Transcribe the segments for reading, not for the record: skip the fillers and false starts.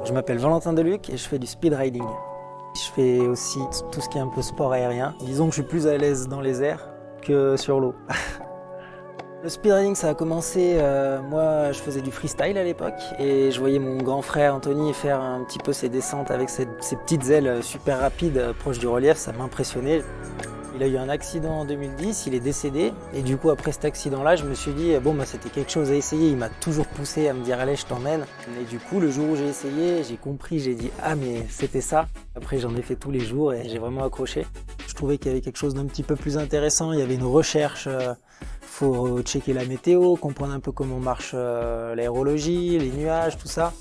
Je m'appelle Valentin Deluc et je fais du speed riding. Je fais aussi tout ce qui est un peu sport aérien. Disons que je suis plus à l'aise dans les airs que sur l'eau. Le speed riding, ça a commencé, moi je faisais du freestyle à l'époque et je voyais mon grand frère Anthony faire un petit peu ses descentes avec ses petites ailes super rapides proches du relief, ça m'impressionnait. Il a eu un accident en 2010, il est décédé et du coup après cet accident-là, je me suis dit bon bah c'était quelque chose à essayer, il m'a toujours poussé à me dire allez je t'emmène. Et du coup le jour où j'ai essayé, j'ai compris, j'ai dit ah mais c'était ça. Après j'en ai fait tous les jours et j'ai vraiment accroché. Je trouvais qu'il y avait quelque chose d'un petit peu plus intéressant, il y avait une recherche. Faut checker la météo, comprendre un peu comment marche l'aérologie, les nuages, tout ça.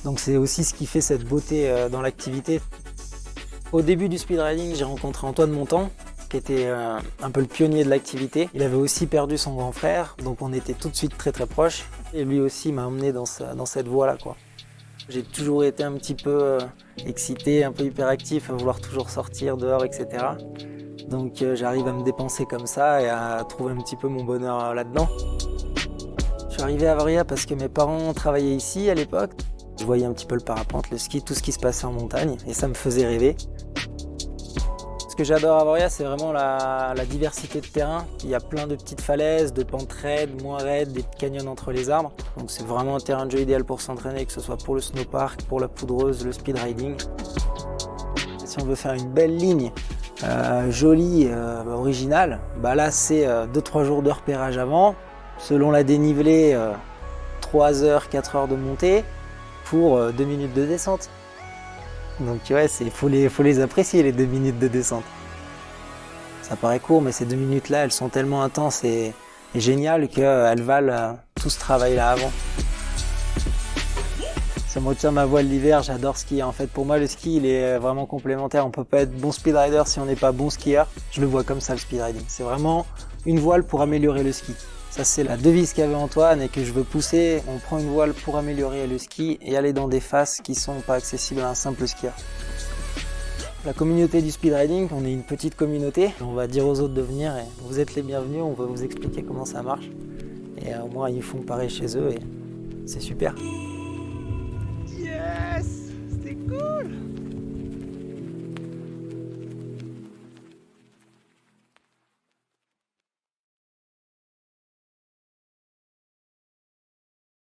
Donc c'est aussi ce qui fait cette beauté dans l'activité. Au début du speed riding, j'ai rencontré Antoine Montan, qui était un peu le pionnier de l'activité. Il avait aussi perdu son grand frère, donc on était tout de suite très proches. Et lui aussi m'a emmené dans cette voie-là, quoi. J'ai toujours été un petit peu excité, un peu hyperactif, à vouloir toujours sortir dehors, etc. Donc j'arrive à me dépenser comme ça et à trouver un petit peu mon bonheur là-dedans. Je suis arrivé à Avoriaz parce que mes parents travaillaient ici à l'époque. Je voyais un petit peu le parapente, le ski, tout ce qui se passait en montagne et ça me faisait rêver. Ce que j'adore à Avoriaz, c'est vraiment la diversité de terrain. Il y a plein de petites falaises, de pentes raides, moins raides, des canyons entre les arbres. Donc c'est vraiment un terrain de jeu idéal pour s'entraîner, que ce soit pour le snowpark, pour la poudreuse, le speed riding. Si on veut faire une belle ligne, jolie, originale, bah là c'est 2-3 jours de repérage avant, selon la dénivelée, 3 heures, 4 heures de montée pour 2 minutes de descente. Donc ouais, faut les apprécier les 2 minutes de descente. Ça paraît court, mais ces 2 minutes là, elles sont tellement intenses et géniales qu'elles valent tout ce travail là avant. Ça me retient ma voile l'hiver, j'adore skier. En fait, pour moi, le ski, il est vraiment complémentaire. On peut pas être bon speed rider si on n'est pas bon skieur. Je le vois comme ça, le speed riding. C'est vraiment une voile pour améliorer le ski. Ça, c'est la devise qu'avait Antoine et que je veux pousser. On prend une voile pour améliorer le ski et aller dans des faces qui sont pas accessibles à un simple skieur. La communauté du speed riding, on est une petite communauté. On va dire aux autres de venir et vous êtes les bienvenus. On va vous expliquer comment ça marche. Et au moins, ils font pareil chez eux et c'est super.